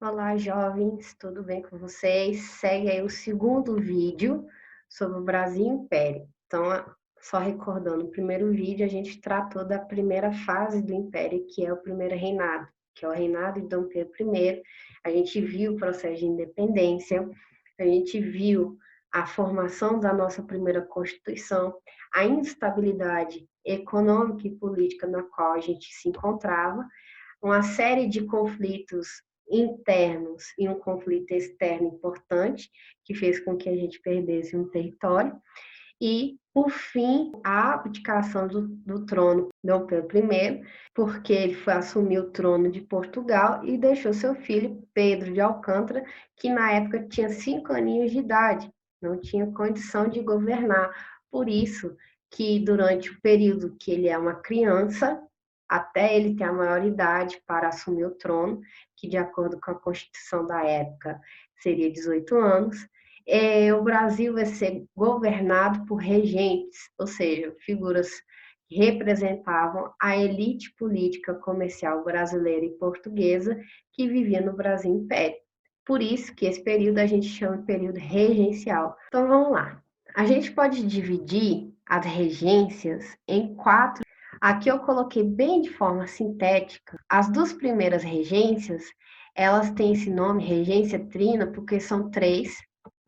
Olá, jovens, tudo bem com vocês? Segue aí o segundo vídeo sobre o Brasil Império. Então, só recordando, no primeiro vídeo a gente tratou da primeira fase do Império, que é o primeiro reinado, que é o reinado de Dom Pedro I. A gente viu o processo de independência, a gente viu a formação da nossa primeira Constituição, a instabilidade econômica e política na qual a gente se encontrava, uma série de conflitos internos e um conflito externo importante, que fez com que a gente perdesse um território, e, por fim, a abdicação do trono de Dom Pedro I, porque ele foi assumir o trono de Portugal e deixou seu filho, Pedro de Alcântara, que na época tinha 5 aninhos de idade, não tinha condição de governar. Por isso que, durante o período que ele é uma criança, até ele ter a maioridade para assumir o trono, que de acordo com a Constituição da época seria 18 anos, o Brasil vai ser governado por regentes, ou seja, figuras que representavam a elite política comercial brasileira e portuguesa que vivia no Brasil Império. Por isso que esse período a gente chama de período regencial. Então vamos lá. A gente pode dividir as regências em 4. Aqui eu coloquei bem de forma sintética. As 2 primeiras regências, elas têm esse nome, regência trina, porque são 3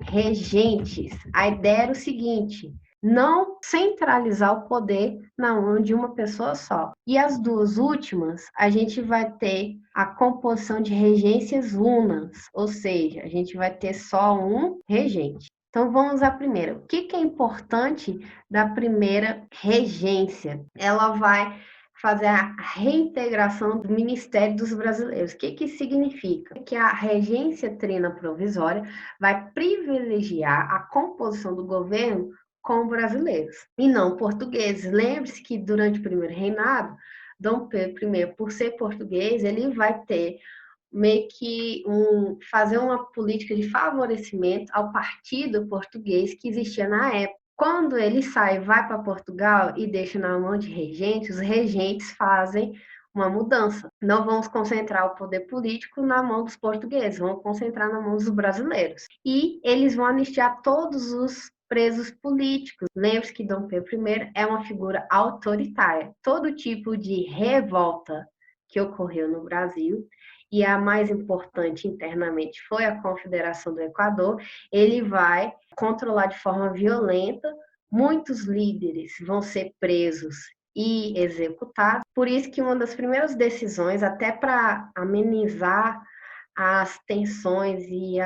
regentes. A ideia era o seguinte: não centralizar o poder na mão de uma pessoa só. E as 2 últimas, a gente vai ter a composição de regências unas, ou seja, a gente vai ter só um regente. Então vamos à primeira. O que é importante da primeira regência? Ela vai fazer a reintegração do Ministério dos Brasileiros. O que significa? Que a regência trina provisória vai privilegiar a composição do governo com brasileiros e não portugueses. Lembre-se que durante o primeiro reinado, Dom Pedro I, por ser português, ele vai ter meio que fazer uma política de favorecimento ao partido português que existia na época. Quando ele sai, vai para Portugal e deixa na mão de regentes, os regentes fazem uma mudança. Não vamos concentrar o poder político na mão dos portugueses, vamos concentrar na mão dos brasileiros. E eles vão anistiar todos os presos políticos. Lembre-se que Dom Pedro I é uma figura autoritária. Todo tipo de revolta que ocorreu no Brasil, e a mais importante internamente foi a Confederação do Equador, ele vai controlar de forma violenta. Muitos líderes vão ser presos e executados. Por isso que uma das primeiras decisões, até para amenizar as tensões e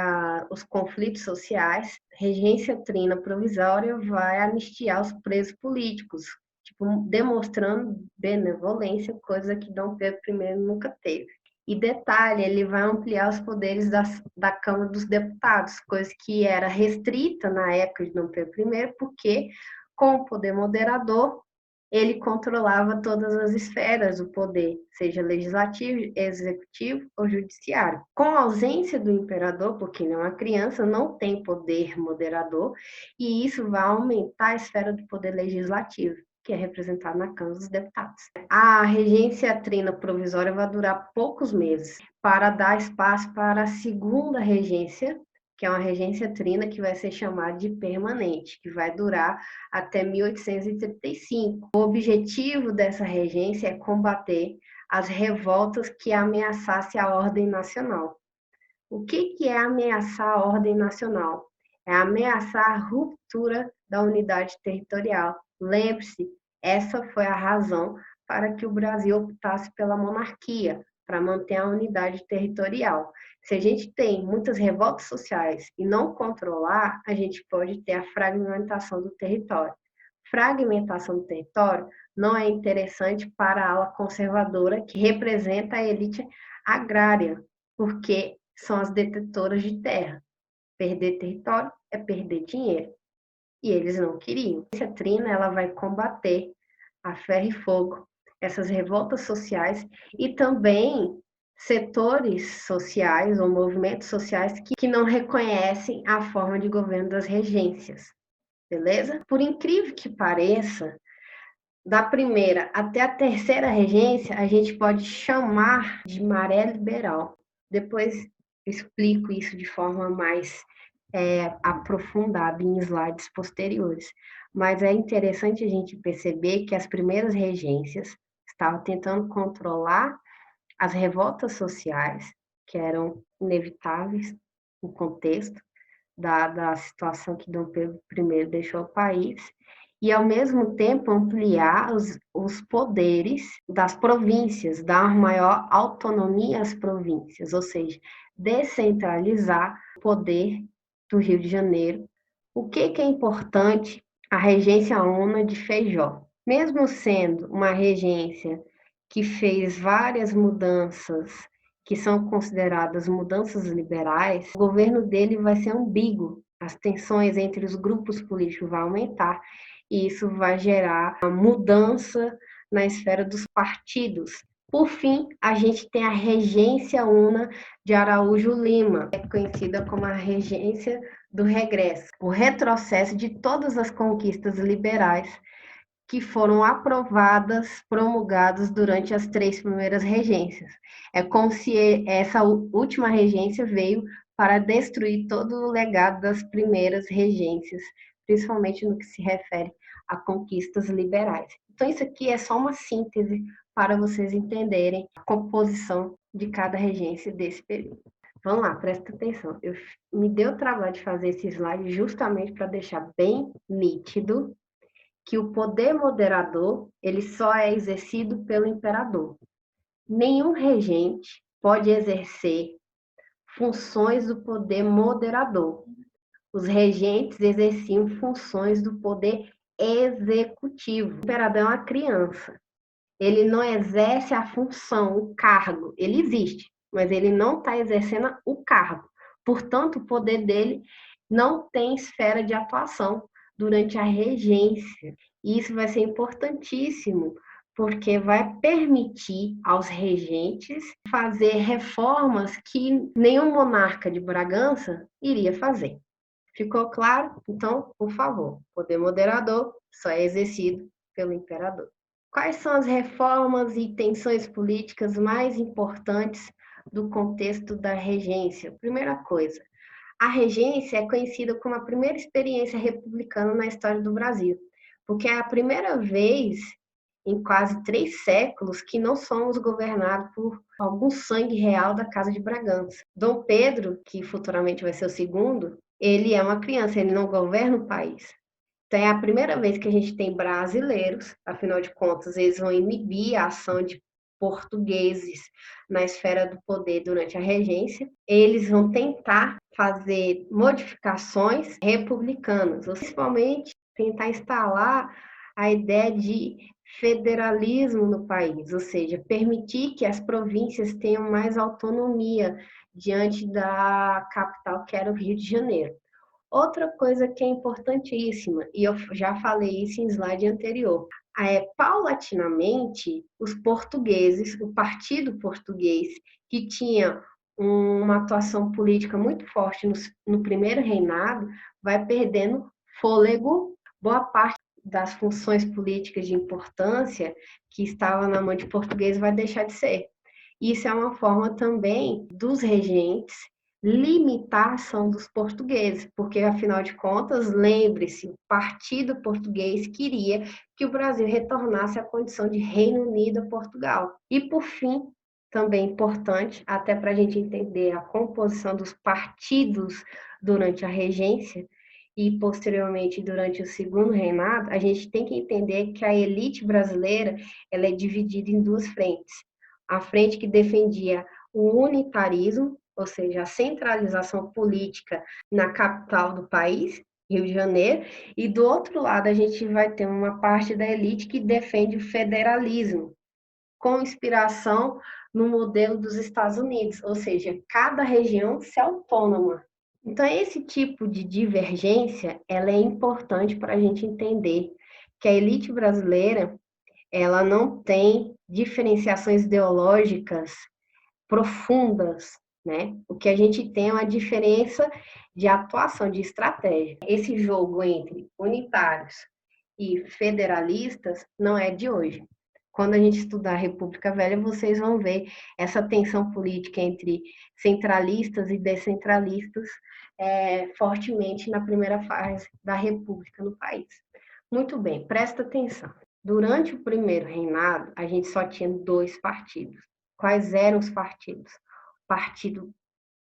os conflitos sociais, a regência trina provisória vai anistiar os presos políticos, tipo, demonstrando benevolência, coisa que Dom Pedro I nunca teve. E detalhe, ele vai ampliar os poderes da Câmara dos Deputados, coisa que era restrita na época de Dom Pedro I, porque com o poder moderador, ele controlava todas as esferas do poder, seja legislativo, executivo ou judiciário. Com a ausência do imperador, porque ele é uma criança, não tem poder moderador, e isso vai aumentar a esfera do poder legislativo, que é representado na Câmara dos Deputados. A regência trina provisória vai durar poucos meses, para dar espaço para a segunda regência, que é uma regência trina que vai ser chamada de permanente, que vai durar até 1835. O objetivo dessa regência é combater as revoltas que ameaçassem a ordem nacional. O que é ameaçar a ordem nacional? É ameaçar a ruptura da unidade territorial. Lembre-se, essa foi a razão para que o Brasil optasse pela monarquia, para manter a unidade territorial. Se a gente tem muitas revoltas sociais e não controlar, a gente pode ter a fragmentação do território. Fragmentação do território não é interessante para a ala conservadora, que representa a elite agrária, porque são as detetoras de terra. Perder território é perder dinheiro. E eles não queriam. Essa trina ela vai combater a ferro e fogo essas revoltas sociais e também setores sociais ou movimentos sociais que não reconhecem a forma de governo das regências. Beleza? Por incrível que pareça, da primeira até a terceira regência, a gente pode chamar de maré liberal. Depois explico isso de forma mais aprofundada em slides posteriores. Mas é interessante a gente perceber que as primeiras regências estavam tentando controlar as revoltas sociais, que eram inevitáveis no contexto da situação que Dom Pedro I deixou o país, e, ao mesmo tempo, ampliar os poderes das províncias, dar maior autonomia às províncias, ou seja, descentralizar o poder do Rio de Janeiro. O que é importante? A regência Una de Feijó. Mesmo sendo uma regência que fez várias mudanças que são consideradas mudanças liberais, o governo dele vai ser ambíguo. As tensões entre os grupos políticos vão aumentar e isso vai gerar uma mudança na esfera dos partidos. Por fim, a gente tem a Regência Una de Araújo Lima, que é conhecida como a Regência do Regresso, o retrocesso de todas as conquistas liberais que foram aprovadas, promulgadas durante as 3 primeiras regências. É como se essa última regência veio para destruir todo o legado das primeiras regências, principalmente no que se refere a conquistas liberais. Então, isso aqui é só uma síntese para vocês entenderem a composição de cada regência desse período. Vamos lá, presta atenção. Me deu o trabalho de fazer esse slide justamente para deixar bem nítido que o poder moderador ele só é exercido pelo imperador. Nenhum regente pode exercer funções do poder moderador. Os regentes exerciam funções do poder executivo. O imperador é uma criança. Ele não exerce a função, o cargo. Ele existe, mas ele não está exercendo o cargo. Portanto, o poder dele não tem esfera de atuação durante a regência. E isso vai ser importantíssimo, porque vai permitir aos regentes fazer reformas que nenhum monarca de Bragança iria fazer. Ficou claro? Então, por favor, poder moderador só é exercido pelo imperador. Quais são as reformas e tensões políticas mais importantes do contexto da regência? Primeira coisa, a regência é conhecida como a primeira experiência republicana na história do Brasil, porque é a primeira vez em quase 3 séculos que não somos governados por algum sangue real da Casa de Bragança. Dom Pedro, que futuramente vai ser o segundo, ele é uma criança, ele não governa o país. Então, é a primeira vez que a gente tem brasileiros, afinal de contas, eles vão inibir a ação de portugueses na esfera do poder durante a regência. Eles vão tentar fazer modificações republicanas, principalmente tentar instalar a ideia de federalismo no país, ou seja, permitir que as províncias tenham mais autonomia diante da capital, que era o Rio de Janeiro. Outra coisa que é importantíssima, e eu já falei isso em slide anterior, paulatinamente, os portugueses, o partido português, que tinha uma atuação política muito forte no primeiro reinado, vai perdendo fôlego. Boa parte das funções políticas de importância que estava na mão de português vai deixar de ser. Isso é uma forma também dos regentes limitar a ação dos portugueses, porque, afinal de contas, lembre-se, o Partido Português queria que o Brasil retornasse à condição de Reino Unido a Portugal. E, por fim, também importante, até para a gente entender a composição dos partidos durante a regência e, posteriormente, durante o segundo reinado, a gente tem que entender que a elite brasileira ela é dividida em 2 frentes. A frente que defendia o unitarismo, ou seja, a centralização política na capital do país, Rio de Janeiro, e do outro lado a gente vai ter uma parte da elite que defende o federalismo, com inspiração no modelo dos Estados Unidos, ou seja, cada região se autônoma. Então, esse tipo de divergência, ela é importante para a gente entender que a elite brasileira, ela não tem diferenciações ideológicas profundas, né? O que a gente tem é uma diferença de atuação, de estratégia. Esse jogo entre unitários e federalistas não é de hoje. Quando a gente estudar a República Velha, vocês vão ver essa tensão política entre centralistas e descentralistas fortemente na primeira fase da República no país. Muito bem, presta atenção. Durante o primeiro reinado, a gente só tinha 2 partidos. Quais eram os partidos? O Partido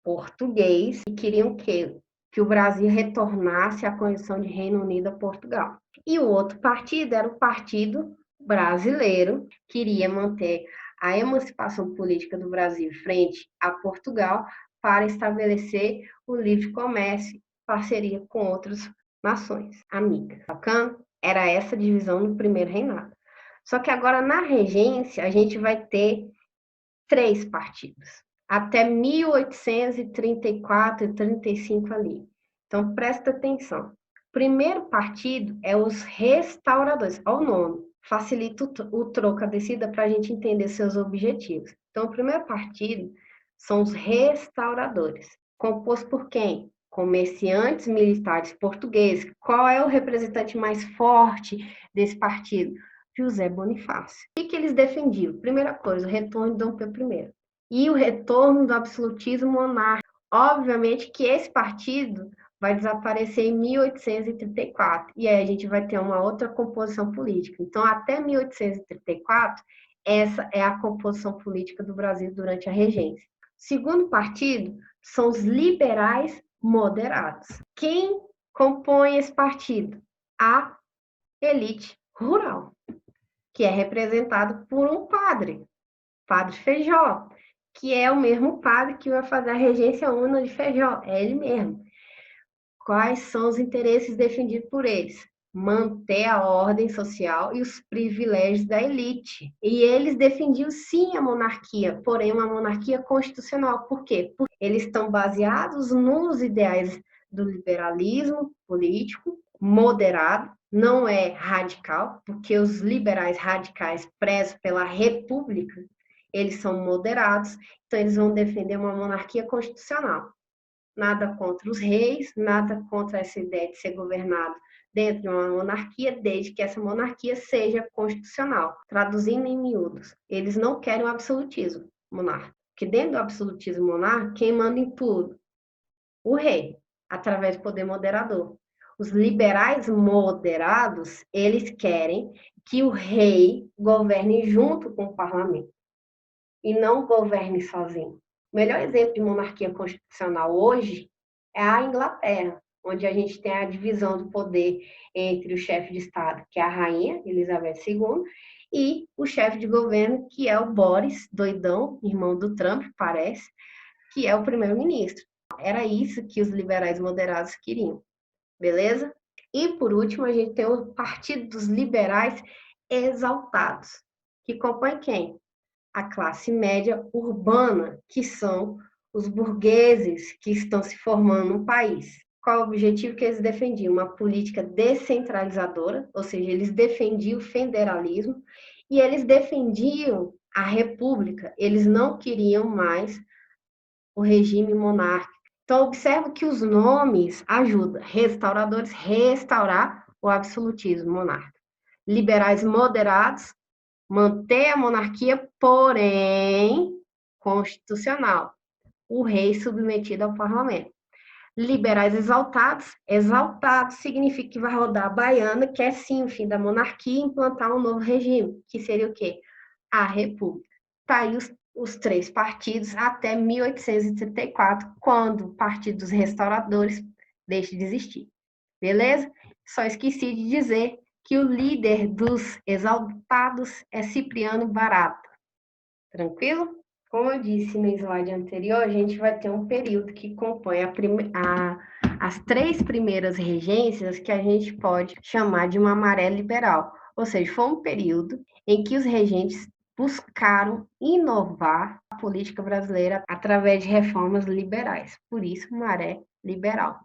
Português, que queriam que o Brasil retornasse à condição de Reino Unido a Portugal. E o outro partido era o Partido Brasileiro, que queria manter a emancipação política do Brasil frente a Portugal para estabelecer o livre comércio, parceria com outras nações amigas. Bacana? Era essa a divisão no primeiro reinado. Só que agora na regência a gente vai ter 3 partidos, até 1834 e 35 ali. Então presta atenção. O primeiro partido é os restauradores, olha o nome, facilita o troco, a descida para a gente entender seus objetivos. Então o primeiro partido são os restauradores, composto por quem? Comerciantes militares portugueses. Qual é o representante mais forte desse partido? José Bonifácio. O que eles defendiam? Primeira coisa, o retorno de Dom Pedro I. E o retorno do absolutismo monárquico. Obviamente que esse partido vai desaparecer em 1834. E aí a gente vai ter uma outra composição política. Então, até 1834, essa é a composição política do Brasil durante a regência. O segundo partido são os liberais moderados. Quem compõe esse partido? A elite rural, que é representado por um padre, Padre Feijó, que é o mesmo padre que vai fazer a regência una de Feijó, é ele mesmo. Quais são os interesses defendidos por eles? Manter a ordem social e os privilégios da elite. E eles defendiam sim a monarquia, porém uma monarquia constitucional. Por quê? Porque eles estão baseados nos ideais do liberalismo político, moderado, não é radical, porque os liberais radicais prezam pela república, eles são moderados, então eles vão defender uma monarquia constitucional. Nada contra os reis, nada contra essa ideia de ser governado dentro de uma monarquia, desde que essa monarquia seja constitucional. Traduzindo em miúdos, eles não querem o absolutismo monárquico, porque dentro do absolutismo monárquico, quem manda em tudo? O rei, através do poder moderador. Os liberais moderados, eles querem que o rei governe junto com o parlamento e não governe sozinho. O melhor exemplo de monarquia constitucional hoje é a Inglaterra, onde a gente tem a divisão do poder entre o chefe de Estado, que é a rainha Elizabeth II, e o chefe de governo, que é o Boris, doidão, irmão do Trump, parece, que é o primeiro-ministro. Era isso que os liberais moderados queriam, beleza? E, por último, a gente tem o Partido dos Liberais Exaltados, que compõe quem? A classe média urbana, que são os burgueses que estão se formando no país. Qual o objetivo que eles defendiam? Uma política descentralizadora, ou seja, eles defendiam o federalismo e eles defendiam a república, eles não queriam mais o regime monárquico. Então, observe que os nomes ajudam. Restauradores, restaurar o absolutismo monárquico. Liberais moderados, manter a monarquia, porém constitucional. O rei submetido ao parlamento. Liberais exaltados, exaltado significa que vai rodar a baiana, que é sim o fim da monarquia e implantar um novo regime, que seria o quê? A república. Tá aí os 3 partidos até 1834, quando o Partido dos Restauradores deixa de existir. Beleza? Só esqueci de dizer que o líder dos exaltados é Cipriano Barata. Tranquilo? Como eu disse no slide anterior, a gente vai ter um período que compõe as 3 primeiras regências que a gente pode chamar de uma maré liberal. Ou seja, foi um período em que os regentes buscaram inovar a política brasileira através de reformas liberais. Por isso, maré liberal.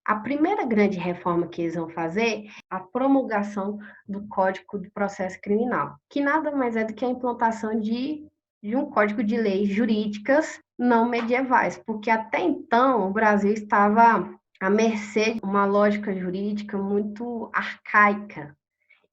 A primeira grande reforma que eles vão fazer é a promulgação do Código de Processo Criminal, que nada mais é do que a implantação de um código de leis jurídicas não medievais, porque até então o Brasil estava à mercê de uma lógica jurídica muito arcaica,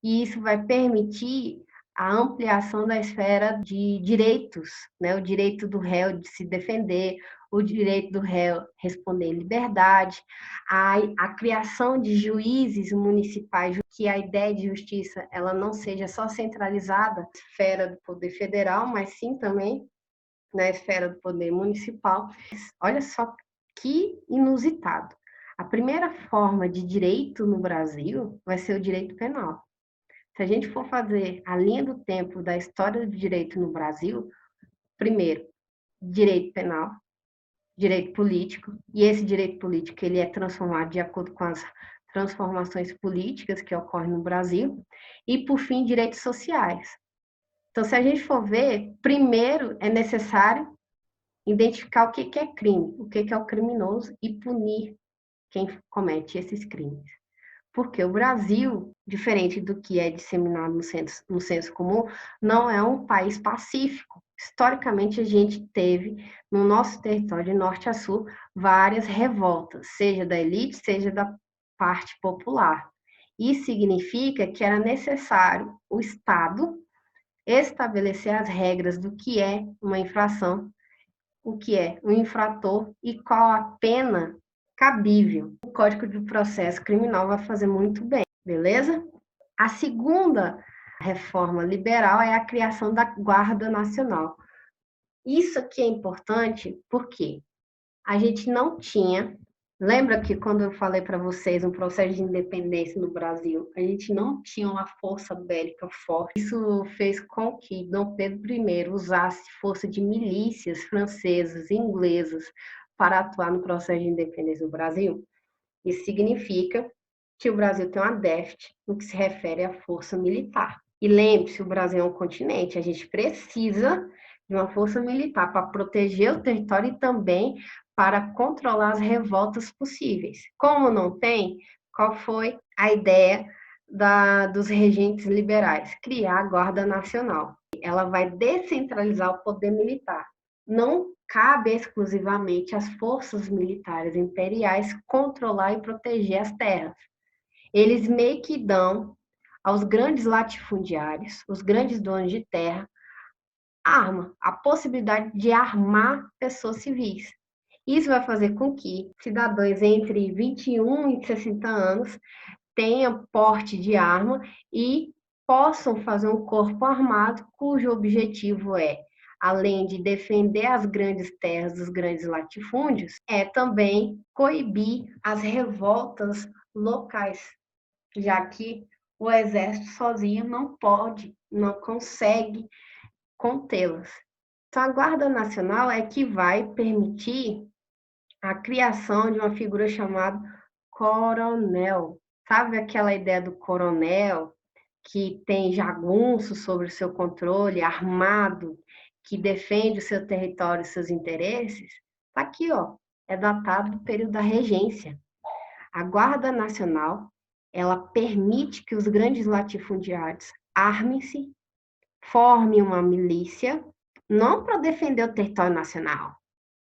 e isso vai permitir a ampliação da esfera de direitos, né? O direito do réu de se defender, o direito do réu responder em liberdade, a criação de juízes municipais, que a ideia de justiça ela não seja só centralizada na esfera do poder federal, mas sim também na esfera do poder municipal. Olha só que inusitado. A primeira forma de direito no Brasil vai ser o direito penal. Se a gente for fazer a linha do tempo da história do direito no Brasil, primeiro, direito penal, direito político, e esse direito político ele é transformado de acordo com as transformações políticas que ocorrem no Brasil, e, por fim, direitos sociais. Então, se a gente for ver, primeiro é necessário identificar o que é crime, o que é o criminoso e punir quem comete esses crimes. Porque o Brasil, diferente do que é disseminado no senso comum, não é um país pacífico. Historicamente, a gente teve, no nosso território, de norte a sul, várias revoltas, seja da elite, seja da parte popular. Isso significa que era necessário o Estado estabelecer as regras do que é uma infração, o que é um infrator e qual a pena cabível. O Código de Processo Criminal vai fazer muito bem, beleza? A segunda reforma liberal é a criação da Guarda Nacional. Isso aqui é importante porque a gente não tinha. Lembra que quando eu falei para vocês um processo de independência no Brasil, a gente não tinha uma força bélica forte. Isso fez com que Dom Pedro I usasse força de milícias francesas e inglesas para atuar no processo de independência do Brasil. Isso significa que o Brasil tem uma déficit no que se refere à força militar. E lembre-se, o Brasil é um continente, a gente precisa de uma força militar para proteger o território e também para controlar as revoltas possíveis. Como não tem, qual foi a ideia dos regentes liberais? Criar a Guarda Nacional. Ela vai descentralizar o poder militar. Não cabe exclusivamente às forças militares imperiais controlar e proteger as terras. Eles meio que dão aos grandes latifundiários, os grandes donos de terra, a possibilidade de armar pessoas civis. Isso vai fazer com que cidadãos entre 21 e 60 anos tenham porte de arma e possam fazer um corpo armado cujo objetivo é, além de defender as grandes terras dos grandes latifúndios, é também coibir as revoltas locais, já que o exército sozinho não pode, não consegue contê-las. Então, a Guarda Nacional é que vai permitir a criação de uma figura chamada coronel. Sabe aquela ideia do coronel que tem jagunço sobre o seu controle, armado, que defende o seu território e seus interesses? Está aqui, ó, é datado do período da regência. A Guarda Nacional, ela permite que os grandes latifundiários armem-se, formem uma milícia, não para defender o território nacional,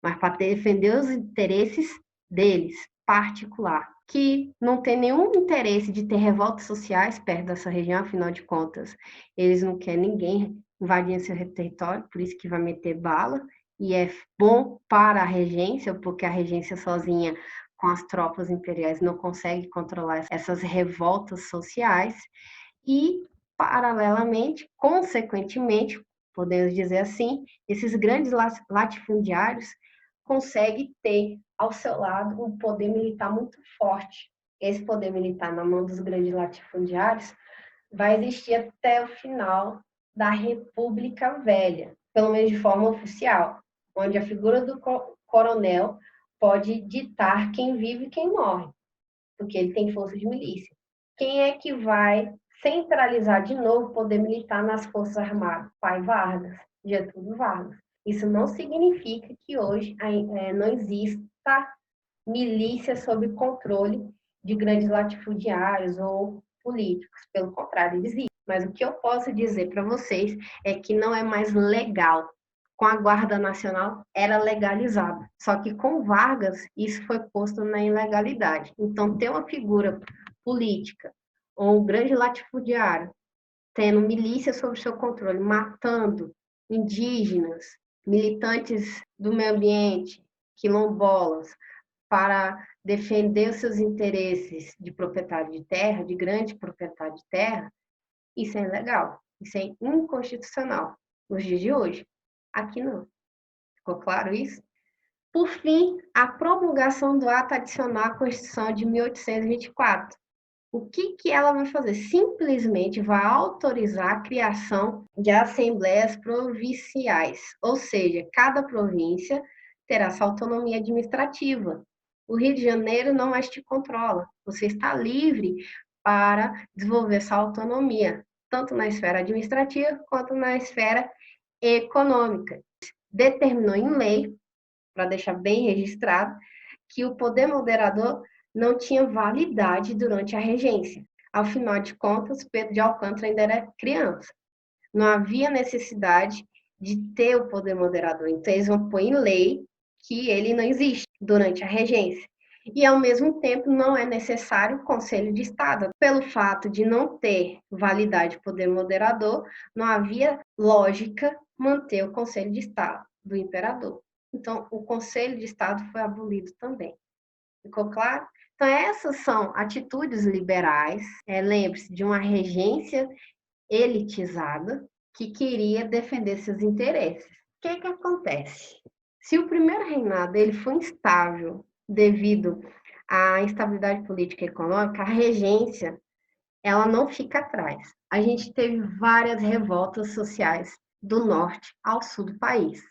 mas para defender os interesses deles, particular, que não tem nenhum interesse de ter revoltas sociais perto dessa região, afinal de contas, eles não querem ninguém invadindo seu território, por isso que vai meter bala, e é bom para a regência, porque a regência sozinha, com as tropas imperiais, não consegue controlar essas revoltas sociais, e, paralelamente, consequentemente, podemos dizer assim, esses grandes latifundiários conseguem ter ao seu lado um poder militar muito forte. Esse poder militar na mão dos grandes latifundiários vai existir até o final da República Velha, pelo menos de forma oficial, onde a figura do coronel pode ditar quem vive e quem morre, porque ele tem força de milícia. Quem é que vai centralizar de novo o poder militar nas Forças Armadas? Pai Vargas, Getúlio Vargas. Isso não significa que hoje não exista milícia sob controle de grandes latifundiários ou políticos. Pelo contrário, existe. Mas o que eu posso dizer para vocês é que não é mais legal. Com a Guarda Nacional era legalizado. Só que com Vargas, isso foi posto na ilegalidade. Então, ter uma figura política ou um grande latifundiário tendo milícia sob seu controle, matando indígenas, militantes do meio ambiente, quilombolas, para defender os seus interesses de proprietário de terra, de grande proprietário de terra, isso é ilegal, isso é inconstitucional nos dias de hoje. Aqui não. Ficou claro isso? Por fim, a promulgação do ato adicional à Constituição de 1824. O que ela vai fazer? Simplesmente vai autorizar a criação de assembleias provinciais, ou seja, cada província terá sua autonomia administrativa. O Rio de Janeiro não mais te controla, você está livre para desenvolver sua autonomia, tanto na esfera administrativa quanto na esfera econômica. Determinou em lei, para deixar bem registrado, que o poder moderador não tinha validade durante a regência. Afinal de contas, Pedro de Alcântara ainda era criança. Não havia necessidade de ter o poder moderador. Então, eles vão pôr em lei que ele não existe durante a regência. E, ao mesmo tempo, não é necessário o Conselho de Estado. Pelo fato de não ter validade poder moderador, não havia lógica manter o Conselho de Estado do imperador. Então, o Conselho de Estado foi abolido também. Ficou claro? Então, essas são atitudes liberais, lembre-se, de uma regência elitizada que queria defender seus interesses. O que acontece? Se o primeiro reinado ele foi instável devido à instabilidade política e econômica, a regência ela não fica atrás. A gente teve várias revoltas sociais do norte ao sul do país.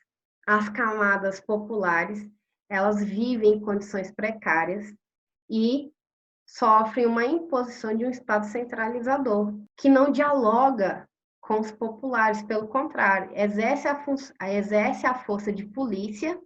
As camadas populares, elas vivem em condições precárias e sofrem uma imposição de um Estado centralizador, que não dialoga com os populares, pelo contrário, exerce a força de polícia,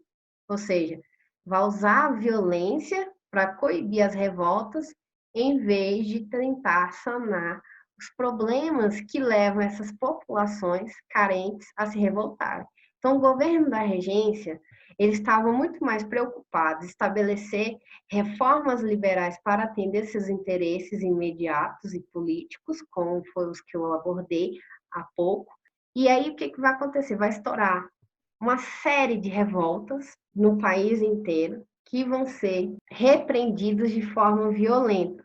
ou seja, vai usar a violência para coibir as revoltas, em vez de tentar sanar os problemas que levam essas populações carentes a se revoltarem. Então, o governo da regência, eles estavam muito mais preocupados em estabelecer reformas liberais para atender seus interesses imediatos e políticos, como foi os que eu abordei há pouco. E aí, o que vai acontecer? Vai estourar uma série de revoltas no país inteiro que vão ser repreendidas de forma violenta.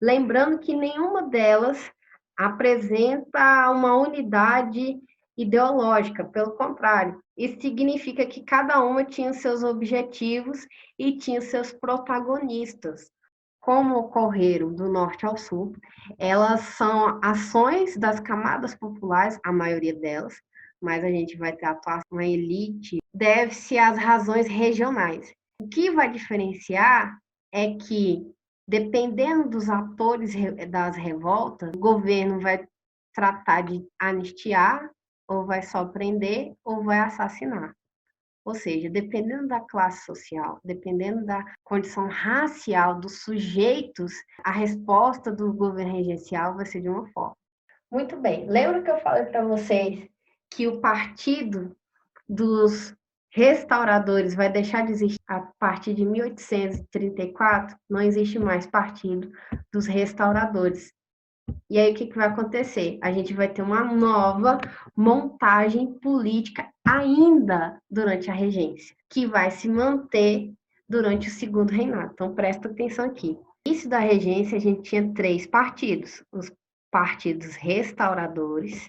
Lembrando que nenhuma delas apresenta uma unidade ideológica, pelo contrário, isso significa que cada uma tinha seus objetivos e tinha seus protagonistas. Como ocorreram do norte ao sul, elas são ações das camadas populares, a maioria delas, mas a gente vai ter atuação uma elite, deve-se às razões regionais. O que vai diferenciar é que, dependendo dos atores das revoltas, o governo vai tratar de anistiar, ou vai só prender, ou vai assassinar. Ou seja, dependendo da classe social, dependendo da condição racial dos sujeitos, a resposta do governo regencial vai ser de uma forma. Muito bem. Lembra que eu falei para vocês que o partido dos restauradores vai deixar de existir a partir de 1834? Não existe mais partido dos restauradores. E aí, o que vai acontecer? A gente vai ter uma nova montagem política ainda durante a regência, que vai se manter durante o segundo reinado. Então, presta atenção aqui. No início da regência, a gente tinha 3 partidos: os partidos restauradores,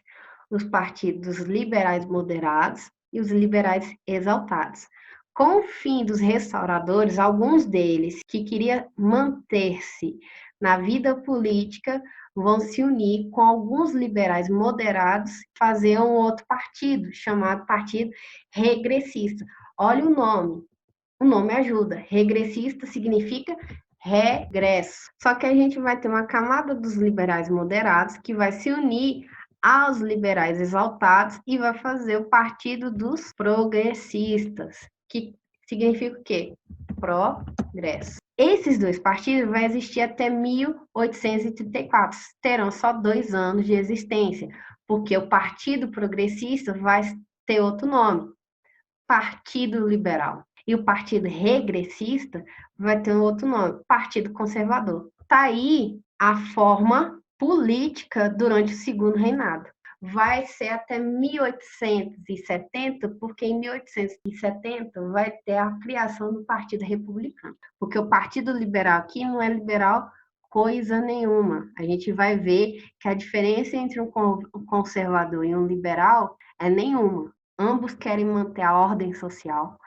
os partidos liberais moderados e os liberais exaltados. Com o fim dos restauradores, alguns deles que queriam manter-se na vida política vão se unir com alguns liberais moderados, fazer um outro partido, chamado Partido Regressista. Olha o nome ajuda. Regressista significa regresso. Só que a gente vai ter uma camada dos liberais moderados que vai se unir aos liberais exaltados e vai fazer o Partido dos Progressistas, que significa o quê? Progresso. Esses 2 partidos vão existir até 1834, terão só 2 anos de existência, porque o Partido Progressista vai ter outro nome, Partido Liberal. E o Partido Regressista vai ter um outro nome, Partido Conservador. Tá aí a forma política durante o segundo reinado. Vai ser até 1870, porque em 1870 vai ter a criação do Partido Republicano. Porque o Partido Liberal aqui não é liberal coisa nenhuma. A gente vai ver que a diferença entre um conservador e um liberal é nenhuma. Ambos querem manter a ordem social.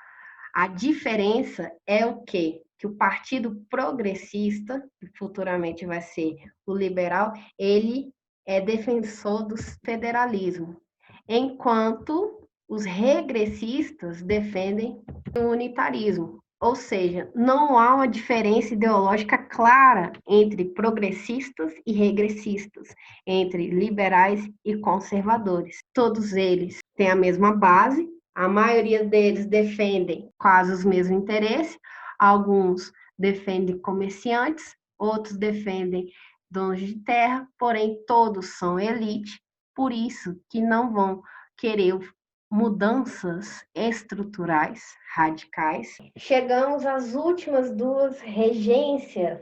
A diferença é o quê? Que o Partido Progressista, que futuramente vai ser o liberal, ele é defensor do federalismo, enquanto os regressistas defendem o unitarismo. Ou seja, não há uma diferença ideológica clara entre progressistas e regressistas, entre liberais e conservadores. Todos eles têm a mesma base, a maioria deles defendem quase os mesmos interesses, alguns defendem comerciantes, outros defendem donos de terra, porém todos são elite, por isso que não vão querer mudanças estruturais radicais. Chegamos às últimas duas regências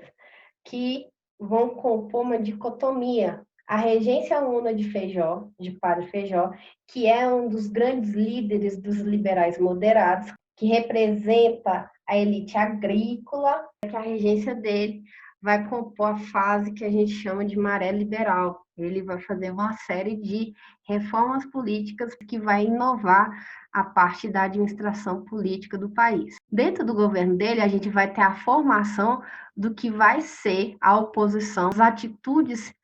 que vão compor uma dicotomia. A regência una de Feijó, de Padre Feijó, que é um dos grandes líderes dos liberais moderados, que representa a elite agrícola, que a regência dele vai compor a fase que a gente chama de maré liberal. Ele vai fazer uma série de reformas políticas que vai inovar a parte da administração política do país. Dentro do governo dele, a gente vai ter a formação do que vai ser a oposição às atitudes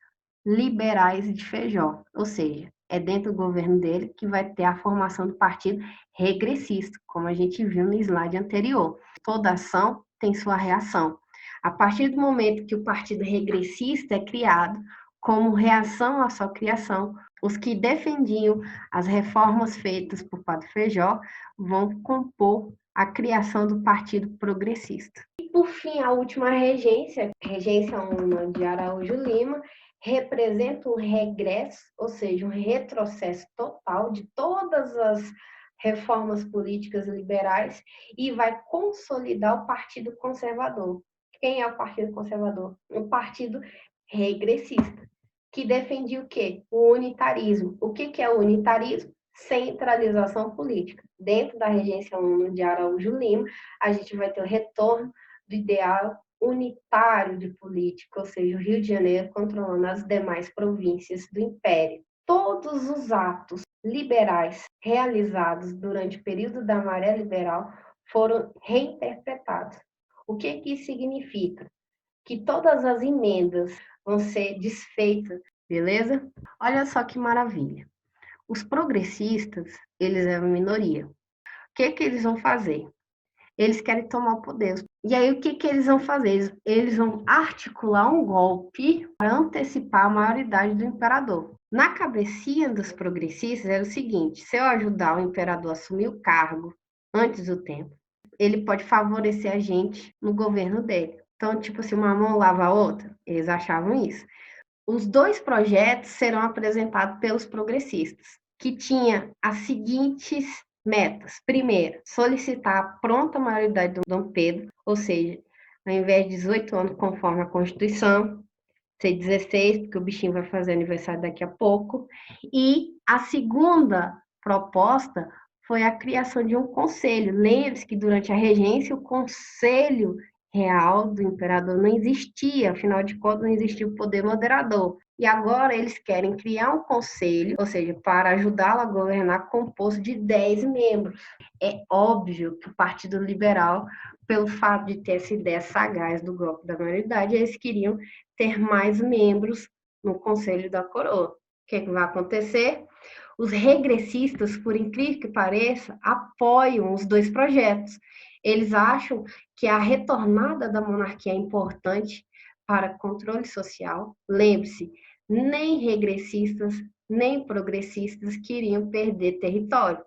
liberais de Feijó, ou seja, é dentro do governo dele que vai ter a formação do partido regressista, como a gente viu no slide anterior. Toda ação tem sua reação. A partir do momento que o partido regressista é criado, como reação à sua criação, os que defendiam as reformas feitas por Padre Feijó vão compor a criação do Partido Progressista. E, por fim, a última regência, Regência Una de Araújo Lima, representa um regresso, ou seja, um retrocesso total de todas as reformas políticas liberais e vai consolidar o Partido Conservador. Quem é o Partido Conservador? Um partido regressista, que defendia o quê? O unitarismo. O que é o unitarismo? Centralização política. Dentro da regência Una de Araújo Lima, a gente vai ter o retorno do ideal unitário de política, ou seja, o Rio de Janeiro controlando as demais províncias do Império. Todos os atos liberais realizados durante o período da Maré Liberal foram reinterpretados. O que isso significa? Que todas as emendas vão ser desfeitas, beleza? Olha só que maravilha. Os progressistas, eles é uma minoria. O que eles vão fazer? Eles querem tomar o poder. E aí, o que eles vão fazer? Eles vão articular um golpe para antecipar a maioridade do imperador. Na cabecinha dos progressistas era o seguinte: se eu ajudar o imperador a assumir o cargo antes do tempo, ele pode favorecer a gente no governo dele. Então, tipo assim, uma mão lava a outra. Eles achavam isso. Os dois projetos serão apresentados pelos progressistas, que tinha as seguintes metas. Primeiro, solicitar a pronta maioridade do Dom Pedro, ou seja, ao invés de 18 anos, conforme a Constituição, ser 16, porque o bichinho vai fazer aniversário daqui a pouco. E a segunda proposta foi a criação de um conselho. Lembre-se que durante a regência, o conselho real do imperador não existia, afinal de contas, não existia o poder moderador. E agora eles querem criar um conselho, ou seja, para ajudá-lo a governar, composto de 10 membros. É óbvio que o Partido Liberal, pelo fato de ter essa ideia sagaz do golpe da maioridade, eles queriam ter mais membros no Conselho da Coroa. O que vai acontecer? Os regressistas, por incrível que pareça, apoiam os dois projetos. Eles acham que a retornada da monarquia é importante para controle social. Lembre-se, nem regressistas, nem progressistas queriam perder território.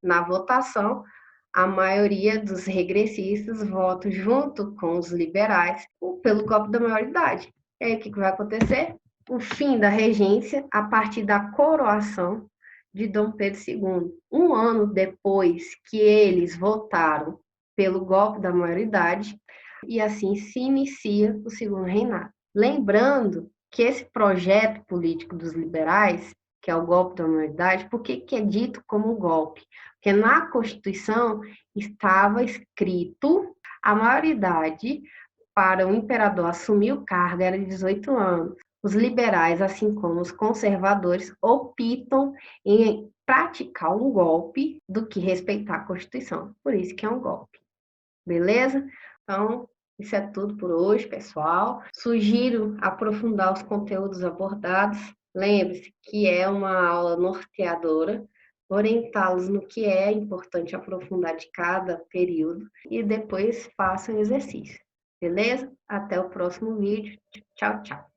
Na votação, a maioria dos regressistas vota junto com os liberais pelo golpe da maioridade. E aí, o que vai acontecer? O fim da regência a partir da coroação de Dom Pedro II. Um ano depois que eles votaram pelo golpe da maioridade, e assim se inicia o segundo reinado. Lembrando que esse projeto político dos liberais, que é o golpe da maioridade, por que é dito como golpe? Porque na Constituição estava escrito a maioridade para o imperador assumir o cargo era de 18 anos. Os liberais, assim como os conservadores, optam em praticar um golpe do que respeitar a Constituição. Por isso que é um golpe. Beleza? Então, isso é tudo por hoje, pessoal. Sugiro aprofundar os conteúdos abordados. Lembre-se que é uma aula norteadora, orientá-los no que é importante aprofundar de cada período e depois façam exercício. Beleza? Até o próximo vídeo. Tchau, tchau.